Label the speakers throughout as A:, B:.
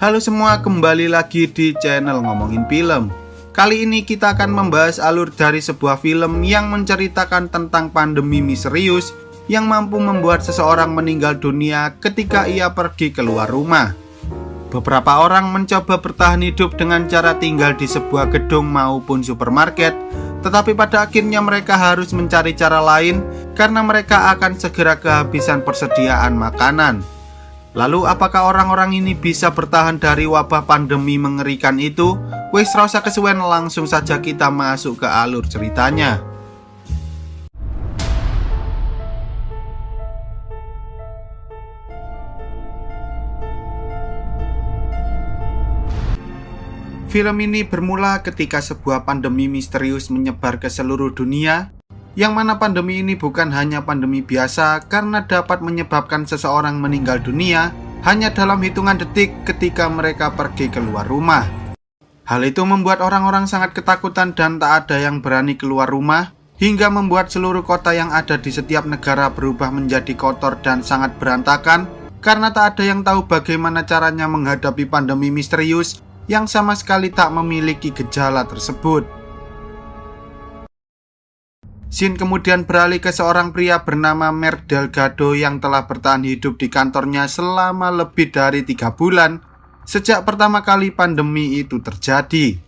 A: Halo semua, kembali lagi di channel Ngomongin Film. Kali ini kita akan membahas alur dari sebuah film yang menceritakan tentang pandemi misterius yang mampu membuat seseorang meninggal dunia ketika ia pergi keluar rumah. Beberapa orang mencoba bertahan hidup dengan cara tinggal di sebuah gedung maupun supermarket, tetapi pada akhirnya mereka harus mencari cara lain karena mereka akan segera kehabisan persediaan makanan. Lalu apakah orang-orang ini bisa bertahan dari wabah pandemi mengerikan itu? Wes rasa kesuwen, langsung saja kita masuk ke alur ceritanya. Film ini bermula ketika sebuah pandemi misterius menyebar ke seluruh dunia, yang mana pandemi ini bukan hanya pandemi biasa karena dapat menyebabkan seseorang meninggal dunia hanya dalam hitungan detik ketika mereka pergi keluar rumah. Hal itu membuat orang-orang sangat ketakutan dan tak ada yang berani keluar rumah, hingga membuat seluruh kota yang ada di setiap negara berubah menjadi kotor dan sangat berantakan karena tak ada yang tahu bagaimana caranya menghadapi pandemi misterius yang sama sekali tak memiliki gejala tersebut. Scene kemudian beralih ke seorang pria bernama Mark Delgado yang telah bertahan hidup di kantornya selama lebih dari 3 bulan sejak pertama kali pandemi itu terjadi.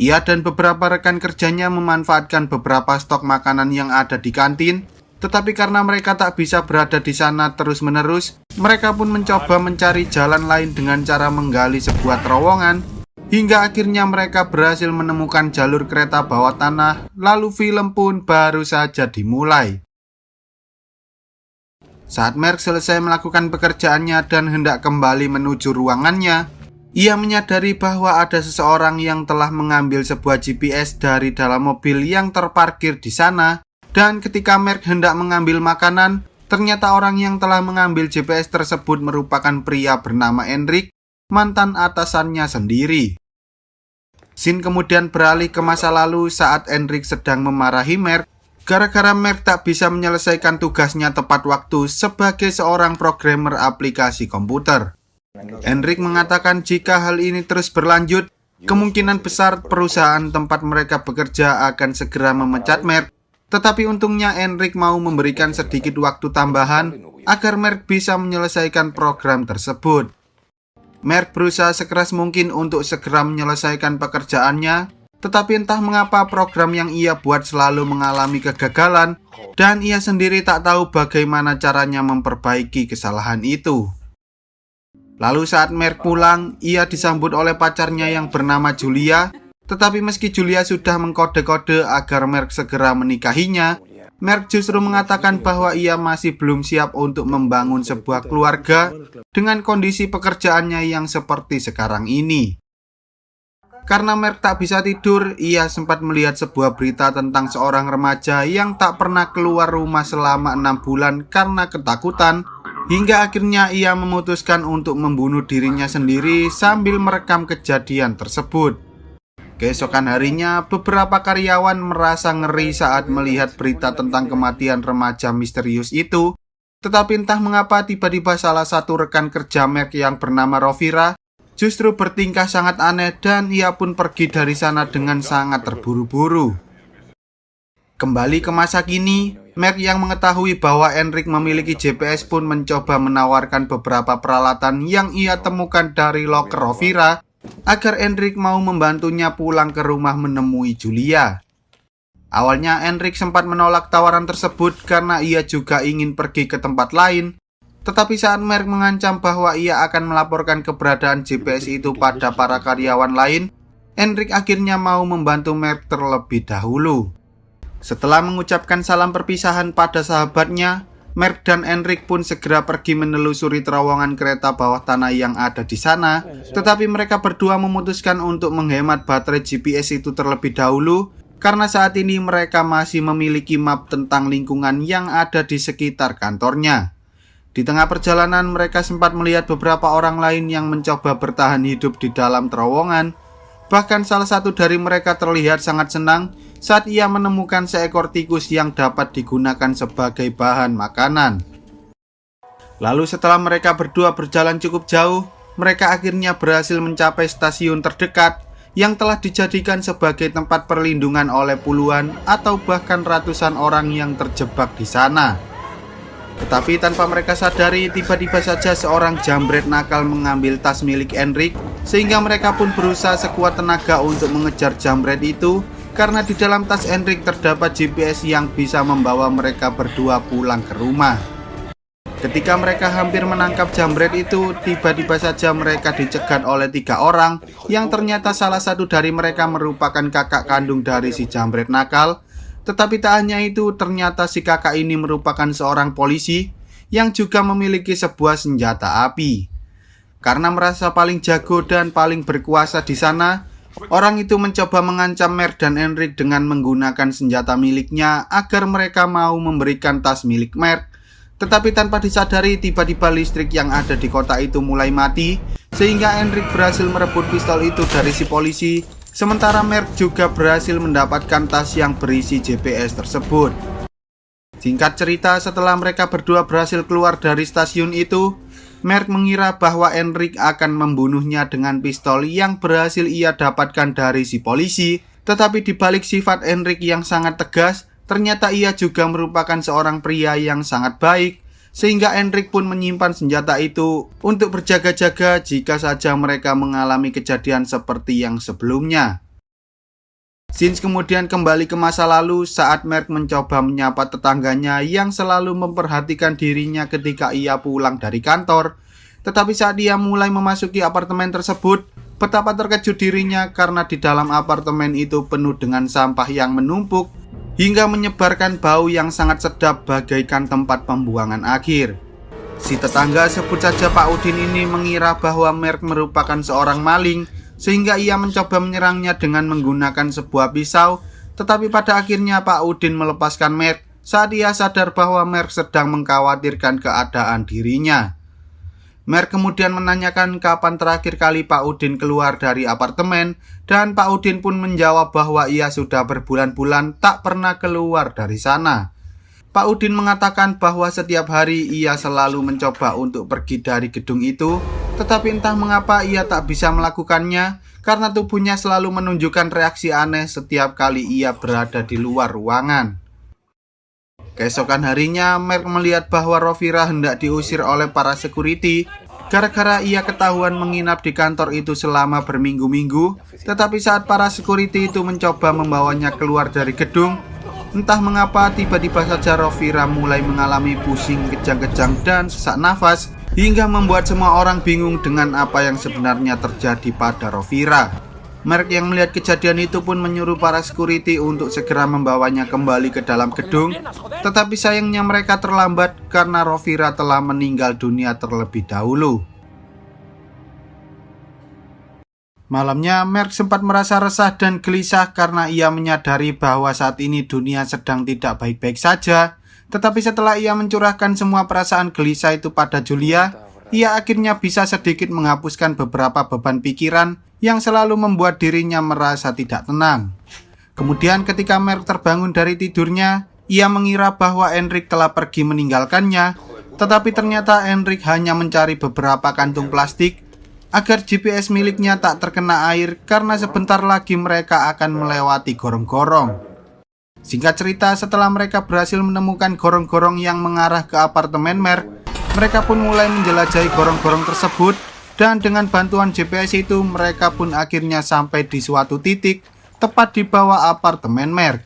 A: Ia dan beberapa rekan kerjanya memanfaatkan beberapa stok makanan yang ada di kantin, tetapi karena mereka tak bisa berada di sana terus-menerus, mereka pun mencoba mencari jalan lain dengan cara menggali sebuah terowongan, hingga akhirnya mereka berhasil menemukan jalur kereta bawah tanah, lalu film pun baru saja dimulai. Saat Mark selesai melakukan pekerjaannya dan hendak kembali menuju ruangannya, ia menyadari bahwa ada seseorang yang telah mengambil sebuah GPS dari dalam mobil yang terparkir di sana, dan ketika Mark hendak mengambil makanan, ternyata orang yang telah mengambil GPS tersebut merupakan pria bernama Enric, mantan atasannya sendiri. Scene kemudian beralih ke masa lalu saat Enric sedang memarahi Mark gara-gara Mark tak bisa menyelesaikan tugasnya tepat waktu sebagai seorang programmer aplikasi komputer. Enric mengatakan jika hal ini terus berlanjut, kemungkinan besar perusahaan tempat mereka bekerja akan segera memecat Mark. Tetapi untungnya Enric mau memberikan sedikit waktu tambahan agar Mark bisa menyelesaikan program tersebut. Mark berusaha sekeras mungkin untuk segera menyelesaikan pekerjaannya, tetapi entah mengapa program yang ia buat selalu mengalami kegagalan dan ia sendiri tak tahu bagaimana caranya memperbaiki kesalahan itu. Lalu saat Mark pulang, ia disambut oleh pacarnya yang bernama Julia, tetapi meski Julia sudah mengkode-kode agar Mark segera menikahinya, Mark justru mengatakan bahwa ia masih belum siap untuk membangun sebuah keluarga dengan kondisi pekerjaannya yang seperti sekarang ini. Karena Mark tak bisa tidur, ia sempat melihat sebuah berita tentang seorang remaja yang tak pernah keluar rumah selama 6 bulan karena ketakutan, hingga akhirnya ia memutuskan untuk membunuh dirinya sendiri sambil merekam kejadian tersebut. Keesokan harinya, beberapa karyawan merasa ngeri saat melihat berita tentang kematian remaja misterius itu. Tetapi entah mengapa tiba-tiba salah satu rekan kerja Mark yang bernama Rovira justru bertingkah sangat aneh dan ia pun pergi dari sana dengan sangat terburu-buru. Kembali ke masa kini, Mark yang mengetahui bahwa Enric memiliki GPS pun mencoba menawarkan beberapa peralatan yang ia temukan dari loker Rovira agar Enric mau membantunya pulang ke rumah menemui Julia. Awalnya Enric sempat menolak tawaran tersebut karena ia juga ingin pergi ke tempat lain, tetapi saat Mark mengancam bahwa ia akan melaporkan keberadaan GPS itu pada para karyawan lain, Enric akhirnya mau membantu Mark terlebih dahulu. Setelah mengucapkan salam perpisahan pada sahabatnya, Mark dan Enric pun segera pergi menelusuri terowongan kereta bawah tanah yang ada di sana, tetapi mereka berdua memutuskan untuk menghemat baterai GPS itu terlebih dahulu, karena saat ini mereka masih memiliki map tentang lingkungan yang ada di sekitar kantornya. Di tengah perjalanan mereka sempat melihat beberapa orang lain yang mencoba bertahan hidup di dalam terowongan. Bahkan salah satu dari mereka terlihat sangat senang saat ia menemukan seekor tikus yang dapat digunakan sebagai bahan makanan. Lalu setelah mereka berdua berjalan cukup jauh, mereka akhirnya berhasil mencapai stasiun terdekat yang telah dijadikan sebagai tempat perlindungan oleh puluhan atau bahkan ratusan orang yang terjebak di sana. Tetapi tanpa mereka sadari, tiba-tiba saja seorang jambret nakal mengambil tas milik Enric, sehingga mereka pun berusaha sekuat tenaga untuk mengejar jambret itu, karena di dalam tas Enric terdapat GPS yang bisa membawa mereka berdua pulang ke rumah. Ketika mereka hampir menangkap jambret itu, tiba-tiba saja mereka dicegat oleh 3 orang yang ternyata salah satu dari mereka merupakan kakak kandung dari si jambret nakal. Tetapi tak hanya itu, ternyata si kakak ini merupakan seorang polisi yang juga memiliki sebuah senjata api. Karena merasa paling jago dan paling berkuasa di sana, orang itu mencoba mengancam Merc dan Enric dengan menggunakan senjata miliknya agar mereka mau memberikan tas milik Merc. Tetapi tanpa disadari, tiba-tiba listrik yang ada di kota itu mulai mati, sehingga Enric berhasil merebut pistol itu dari si polisi, sementara Merc juga berhasil mendapatkan tas yang berisi GPS tersebut. Singkat cerita, setelah mereka berdua berhasil keluar dari stasiun itu, Merc mengira bahwa Enric akan membunuhnya dengan pistol yang berhasil ia dapatkan dari si polisi. Tetapi dibalik sifat Enric yang sangat tegas, ternyata ia juga merupakan seorang pria yang sangat baik, sehingga Enric pun menyimpan senjata itu untuk berjaga-jaga jika saja mereka mengalami kejadian seperti yang sebelumnya. Scenes kemudian kembali ke masa lalu saat Merc mencoba menyapa tetangganya yang selalu memperhatikan dirinya ketika ia pulang dari kantor. Tetapi saat ia mulai memasuki apartemen tersebut, betapa terkejut dirinya karena di dalam apartemen itu penuh dengan sampah yang menumpuk hingga menyebarkan bau yang sangat sedap bagaikan tempat pembuangan akhir. Si tetangga, sebut saja Pak Udin ini, mengira bahwa Merc merupakan seorang maling, sehingga ia mencoba menyerangnya dengan menggunakan sebuah pisau. Tetapi pada akhirnya Pak Udin melepaskan Merc saat ia sadar bahwa Merc sedang mengkhawatirkan keadaan dirinya. Merc kemudian menanyakan kapan terakhir kali Pak Udin keluar dari apartemen, dan Pak Udin pun menjawab bahwa ia sudah berbulan-bulan tak pernah keluar dari sana. Pak Udin mengatakan bahwa setiap hari ia selalu mencoba untuk pergi dari gedung itu, tetapi entah mengapa ia tak bisa melakukannya karena tubuhnya selalu menunjukkan reaksi aneh setiap kali ia berada di luar ruangan. Keesokan harinya, Merc melihat bahwa Rovira hendak diusir oleh para security gara-gara ia ketahuan menginap di kantor itu selama berminggu-minggu. Tetapi saat para security itu mencoba membawanya keluar dari gedung, entah mengapa tiba-tiba saja Rovira mulai mengalami pusing, kejang-kejang dan sesak nafas, hingga membuat semua orang bingung dengan apa yang sebenarnya terjadi pada Rovira. Merc yang melihat kejadian itu pun menyuruh para security untuk segera membawanya kembali ke dalam gedung. Tetapi sayangnya mereka terlambat karena Rovira telah meninggal dunia terlebih dahulu. Malamnya, Merc sempat merasa resah dan gelisah karena ia menyadari bahwa saat ini dunia sedang tidak baik-baik saja. Tetapi setelah ia mencurahkan semua perasaan gelisah itu pada Julia, ia akhirnya bisa sedikit menghapuskan beberapa beban pikiran yang selalu membuat dirinya merasa tidak tenang. Kemudian ketika Merc terbangun dari tidurnya, ia mengira bahwa Enric telah pergi meninggalkannya. Tetapi ternyata Enric hanya mencari beberapa kantung plastik agar GPS miliknya tak terkena air karena sebentar lagi mereka akan melewati gorong-gorong. Singkat cerita, setelah mereka berhasil menemukan gorong-gorong yang mengarah ke apartemen Merc, mereka pun mulai menjelajahi gorong-gorong tersebut. Dan dengan bantuan GPS itu, mereka pun akhirnya sampai di suatu titik tepat di bawah apartemen Merc.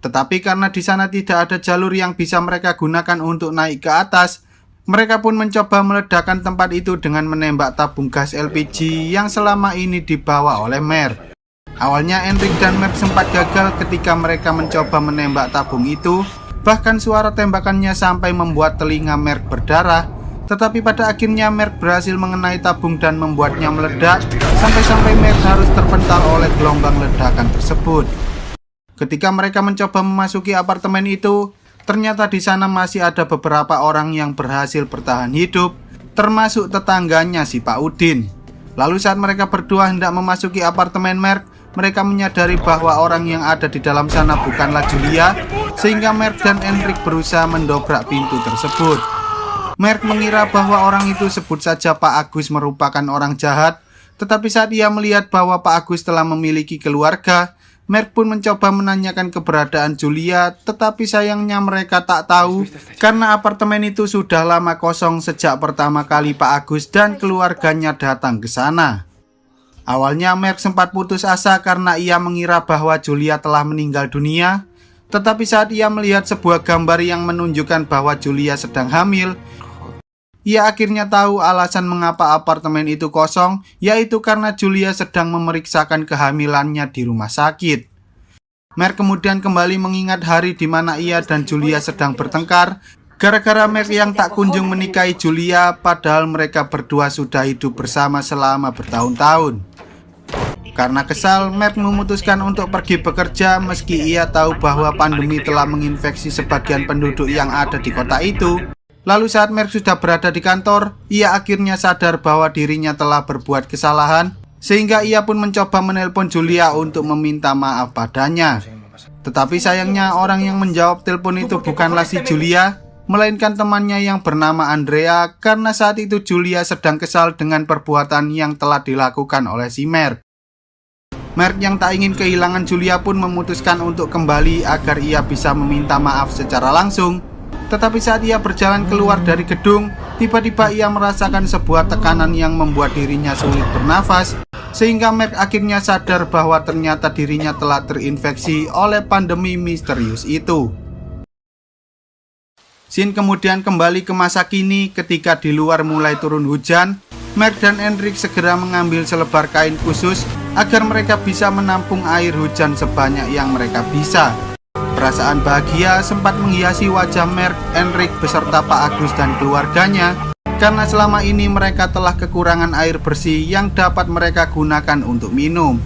A: Tetapi karena di sana tidak ada jalur yang bisa mereka gunakan untuk naik ke atas, mereka pun mencoba meledakkan tempat itu dengan menembak tabung gas LPG yang selama ini dibawa oleh Merc. Awalnya Enric dan Merc sempat gagal ketika mereka mencoba menembak tabung itu, bahkan suara tembakannya sampai membuat telinga Merc berdarah. Tetapi pada akhirnya Merc berhasil mengenai tabung dan membuatnya meledak, sampai-sampai Merc harus terpental oleh gelombang ledakan tersebut. Ketika mereka mencoba memasuki apartemen itu, ternyata di sana masih ada beberapa orang yang berhasil bertahan hidup, termasuk tetangganya si Pak Udin. Lalu saat mereka berdua hendak memasuki apartemen Merc, mereka menyadari bahwa orang yang ada di dalam sana bukanlah Julia, sehingga Merc dan Enric berusaha mendobrak pintu tersebut. Merk mengira bahwa orang itu, sebut saja Pak Agus, merupakan orang jahat. Tetapi saat ia melihat bahwa Pak Agus telah memiliki keluarga, Merk pun mencoba menanyakan keberadaan Julia, tetapi sayangnya mereka tak tahu karena apartemen itu sudah lama kosong sejak pertama kali Pak Agus dan keluarganya datang ke sana. Awalnya Merk sempat putus asa karena ia mengira bahwa Julia telah meninggal dunia, tetapi saat ia melihat sebuah gambar yang menunjukkan bahwa Julia sedang hamil, ia akhirnya tahu alasan mengapa apartemen itu kosong, yaitu karena Julia sedang memeriksakan kehamilannya di rumah sakit. Merk kemudian kembali mengingat hari di mana ia dan Julia sedang bertengkar, gara-gara Merk yang tak kunjung menikahi Julia, padahal mereka berdua sudah hidup bersama selama bertahun-tahun. Karena kesal, Merk memutuskan untuk pergi bekerja meski ia tahu bahwa pandemi telah menginfeksi sebagian penduduk yang ada di kota itu. Lalu saat Merk sudah berada di kantor, ia akhirnya sadar bahwa dirinya telah berbuat kesalahan, sehingga ia pun mencoba menelpon Julia untuk meminta maaf padanya. Tetapi sayangnya orang yang menjawab telepon itu bukanlah si Julia, melainkan temannya yang bernama Andrea, karena saat itu Julia sedang kesal dengan perbuatan yang telah dilakukan oleh si Merk. Merk yang tak ingin kehilangan Julia pun memutuskan untuk kembali agar ia bisa meminta maaf secara langsung. Tetapi saat ia berjalan keluar dari gedung, tiba-tiba ia merasakan sebuah tekanan yang membuat dirinya sulit bernafas, sehingga Merk akhirnya sadar bahwa ternyata dirinya telah terinfeksi oleh pandemi misterius itu. Scene kemudian kembali ke masa kini ketika di luar mulai turun hujan. Merk dan Enric segera mengambil selebar kain khusus agar mereka bisa menampung air hujan sebanyak yang mereka bisa. Perasaan bahagia sempat menghiasi wajah Merk, Enric beserta Pak Agus dan keluarganya, karena selama ini mereka telah kekurangan air bersih yang dapat mereka gunakan untuk minum.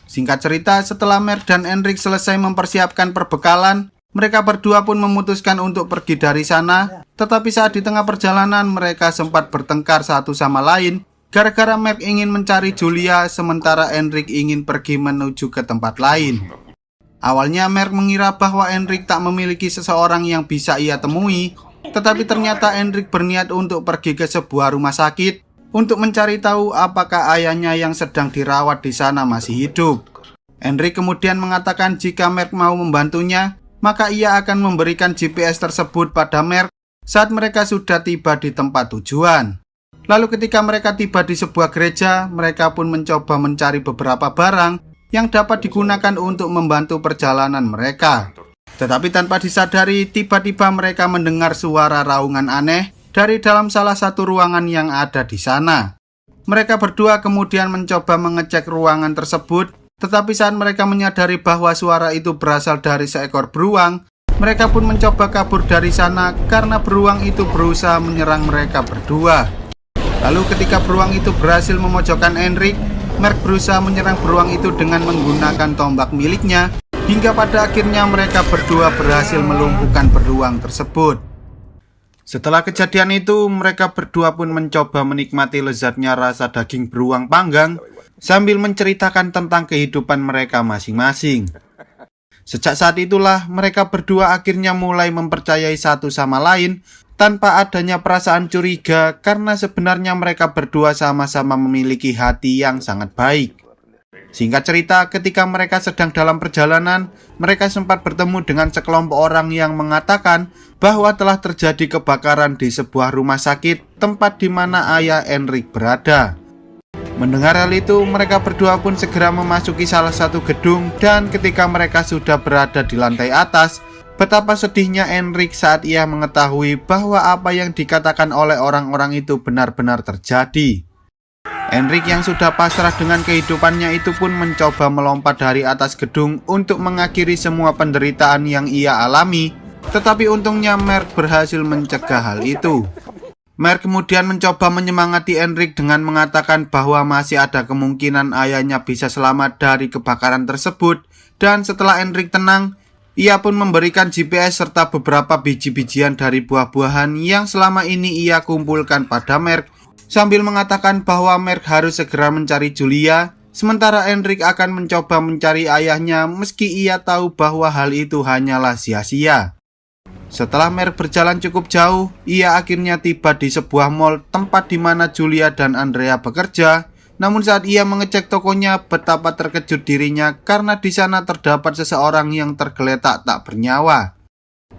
A: Singkat cerita, setelah Merk dan Enric selesai mempersiapkan perbekalan, mereka berdua pun memutuskan untuk pergi dari sana. Tetapi saat di tengah perjalanan mereka sempat bertengkar satu sama lain, gara-gara Merk ingin mencari Julia sementara Enric ingin pergi menuju ke tempat lain. Awalnya Merk mengira bahwa Enric tak memiliki seseorang yang bisa ia temui, tetapi ternyata Enric berniat untuk pergi ke sebuah rumah sakit untuk mencari tahu apakah ayahnya yang sedang dirawat di sana masih hidup. Enric kemudian mengatakan jika Merk mau membantunya, maka ia akan memberikan GPS tersebut pada Merk saat mereka sudah tiba di tempat tujuan. Lalu ketika mereka tiba di sebuah gereja, mereka pun mencoba mencari beberapa barang yang dapat digunakan untuk membantu perjalanan mereka. Tetapi tanpa disadari, tiba-tiba mereka mendengar suara raungan aneh dari dalam salah satu ruangan yang ada di sana. Mereka berdua kemudian mencoba mengecek ruangan tersebut, tetapi saat mereka menyadari bahwa suara itu berasal dari seekor beruang, mereka pun mencoba kabur dari sana karena beruang itu berusaha menyerang mereka berdua. Lalu ketika beruang itu berhasil memojokkan Enric, Merk berusaha menyerang beruang itu dengan menggunakan tombak miliknya, hingga pada akhirnya mereka berdua berhasil melumpuhkan beruang tersebut. Setelah kejadian itu, mereka berdua pun mencoba menikmati lezatnya rasa daging beruang panggang sambil menceritakan tentang kehidupan mereka masing-masing. Sejak saat itulah mereka berdua akhirnya mulai mempercayai satu sama lain tanpa adanya perasaan curiga, karena sebenarnya mereka berdua sama-sama memiliki hati yang sangat baik. Singkat cerita, ketika mereka sedang dalam perjalanan, mereka sempat bertemu dengan sekelompok orang yang mengatakan bahwa telah terjadi kebakaran di sebuah rumah sakit tempat di mana ayah Enric berada. Mendengar hal itu, mereka berdua pun segera memasuki salah satu gedung, dan ketika mereka sudah berada di lantai atas, betapa sedihnya Enric saat ia mengetahui bahwa apa yang dikatakan oleh orang-orang itu benar-benar terjadi. Enric yang sudah pasrah dengan kehidupannya itu pun mencoba melompat dari atas gedung untuk mengakhiri semua penderitaan yang ia alami, tetapi untungnya Merk berhasil mencegah hal itu. Merk kemudian mencoba menyemangati Enric dengan mengatakan bahwa masih ada kemungkinan ayahnya bisa selamat dari kebakaran tersebut, dan setelah Enric tenang, ia pun memberikan GPS serta beberapa biji-bijian dari buah-buahan yang selama ini ia kumpulkan pada Merk, sambil mengatakan bahwa Merk harus segera mencari Julia, sementara Enric akan mencoba mencari ayahnya meski ia tahu bahwa hal itu hanyalah sia-sia. Setelah Mark berjalan cukup jauh, ia akhirnya tiba di sebuah mall tempat di mana Julia dan Andrea bekerja. Namun saat ia mengecek tokonya, betapa terkejut dirinya karena di sana terdapat seseorang yang tergeletak tak bernyawa.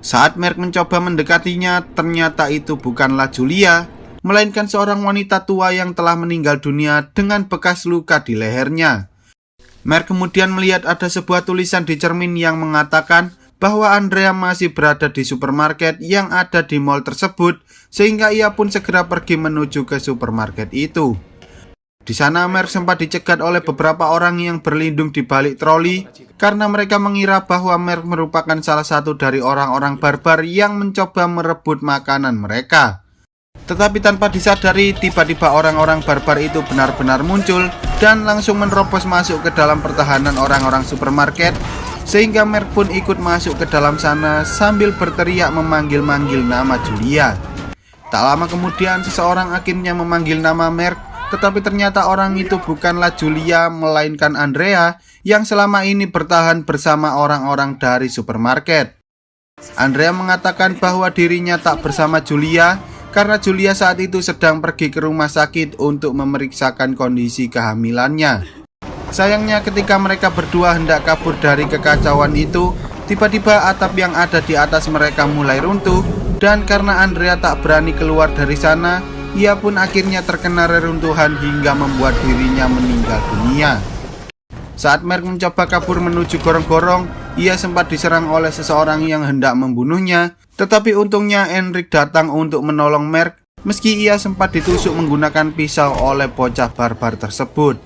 A: Saat Mark mencoba mendekatinya, ternyata itu bukanlah Julia, melainkan seorang wanita tua yang telah meninggal dunia dengan bekas luka di lehernya. Mark kemudian melihat ada sebuah tulisan di cermin yang mengatakan bahwa Andrea masih berada di supermarket yang ada di mall tersebut, sehingga ia pun segera pergi menuju ke supermarket itu. Di sana Mark sempat dicegat oleh beberapa orang yang berlindung di balik troli karena mereka mengira bahwa Mark merupakan salah satu dari orang-orang barbar yang mencoba merebut makanan mereka. Tetapi tanpa disadari, tiba-tiba orang-orang barbar itu benar-benar muncul dan langsung menerobos masuk ke dalam pertahanan orang-orang supermarket, sehingga Mark pun ikut masuk ke dalam sana sambil berteriak memanggil-manggil nama Julia. Tak lama kemudian seseorang akhirnya memanggil nama Mark, tetapi ternyata orang itu bukanlah Julia melainkan Andrea yang selama ini bertahan bersama orang-orang dari supermarket. Andrea mengatakan bahwa dirinya tak bersama Julia karena Julia saat itu sedang pergi ke rumah sakit untuk memeriksakan kondisi kehamilannya. Sayangnya ketika mereka berdua hendak kabur dari kekacauan itu, tiba-tiba atap yang ada di atas mereka mulai runtuh, dan karena Andrea tak berani keluar dari sana, ia pun akhirnya terkena reruntuhan hingga membuat dirinya meninggal dunia. Saat Mark mencoba kabur menuju gorong-gorong, ia sempat diserang oleh seseorang yang hendak membunuhnya, tetapi untungnya Enric datang untuk menolong Mark, meski ia sempat ditusuk menggunakan pisau oleh bocah barbar tersebut.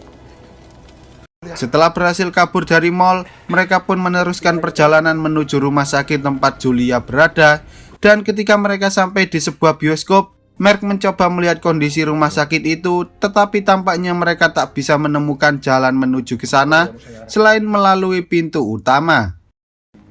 A: Setelah berhasil kabur dari mall, mereka pun meneruskan perjalanan menuju rumah sakit tempat Julia berada, dan ketika mereka sampai di sebuah bioskop, Mark mencoba melihat kondisi rumah sakit itu, tetapi tampaknya mereka tak bisa menemukan jalan menuju ke sana selain melalui pintu utama.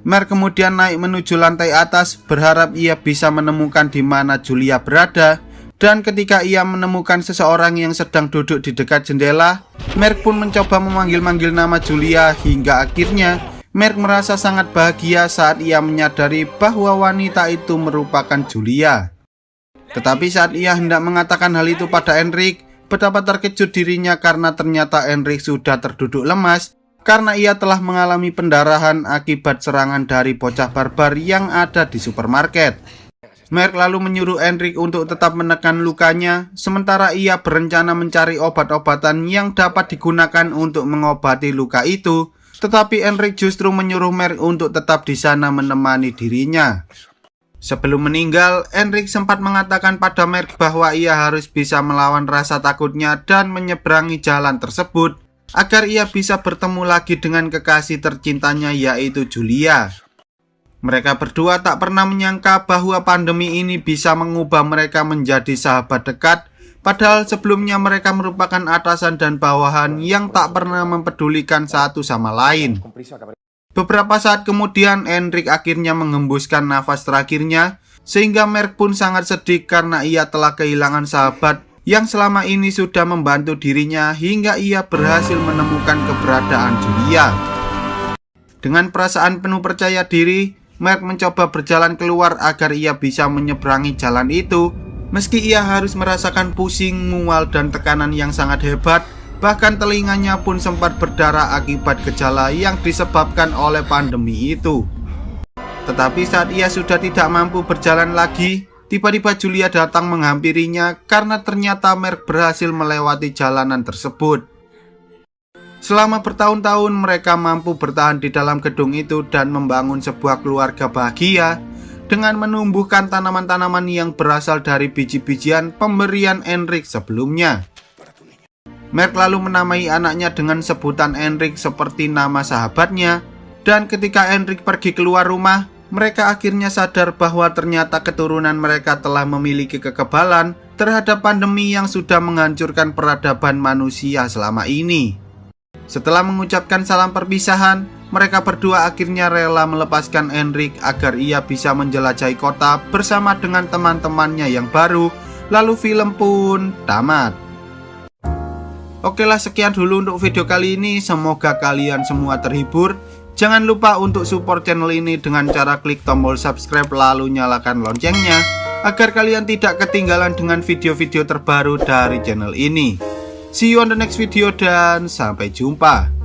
A: Mark kemudian naik menuju lantai atas, berharap ia bisa menemukan di mana Julia berada, dan ketika ia menemukan seseorang yang sedang duduk di dekat jendela, Mark pun mencoba memanggil-manggil nama Julia hingga akhirnya Mark merasa sangat bahagia saat ia menyadari bahwa wanita itu merupakan Julia. Tetapi saat ia hendak mengatakan hal itu pada Enric, betapa terkejut dirinya karena ternyata Enric sudah terduduk lemas karena ia telah mengalami pendarahan akibat serangan dari bocah barbar yang ada di supermarket. Mark lalu menyuruh Enric untuk tetap menekan lukanya, sementara ia berencana mencari obat-obatan yang dapat digunakan untuk mengobati luka itu, tetapi Enric justru menyuruh Mark untuk tetap di sana menemani dirinya. Sebelum meninggal, Enric sempat mengatakan pada Mark bahwa ia harus bisa melawan rasa takutnya dan menyeberangi jalan tersebut agar ia bisa bertemu lagi dengan kekasih tercintanya, yaitu Julia. Mereka berdua tak pernah menyangka bahwa pandemi ini bisa mengubah mereka menjadi sahabat dekat, padahal sebelumnya mereka merupakan atasan dan bawahan yang tak pernah mempedulikan satu sama lain. Beberapa saat kemudian, Enric akhirnya mengembuskan nafas terakhirnya, sehingga Mark pun sangat sedih karena ia telah kehilangan sahabat yang selama ini sudah membantu dirinya hingga ia berhasil menemukan keberadaan Julia. Dengan perasaan penuh percaya diri, Mark mencoba berjalan keluar agar ia bisa menyeberangi jalan itu, meski ia harus merasakan pusing, mual, dan tekanan yang sangat hebat. Bahkan telinganya pun sempat berdarah akibat gejala yang disebabkan oleh pandemi itu. Tetapi saat ia sudah tidak mampu berjalan lagi, tiba-tiba Julia datang menghampirinya karena ternyata Mark berhasil melewati jalanan tersebut. Selama bertahun-tahun mereka mampu bertahan di dalam gedung itu dan membangun sebuah keluarga bahagia dengan menumbuhkan tanaman-tanaman yang berasal dari biji-bijian pemberian Enric sebelumnya. Mark lalu menamai anaknya dengan sebutan Enric seperti nama sahabatnya, dan ketika Enric pergi keluar rumah, mereka akhirnya sadar bahwa ternyata keturunan mereka telah memiliki kekebalan terhadap pandemi yang sudah menghancurkan peradaban manusia selama ini. Setelah mengucapkan salam perpisahan, mereka berdua akhirnya rela melepaskan Enric agar ia bisa menjelajahi kota bersama dengan teman-temannya yang baru, lalu film pun tamat. Oke lah, sekian dulu untuk video kali ini. Semoga kalian semua terhibur. Jangan lupa untuk support channel ini dengan cara klik tombol subscribe lalu nyalakan loncengnya agar kalian tidak ketinggalan dengan video-video terbaru dari channel ini. See you on the next video dan sampai jumpa.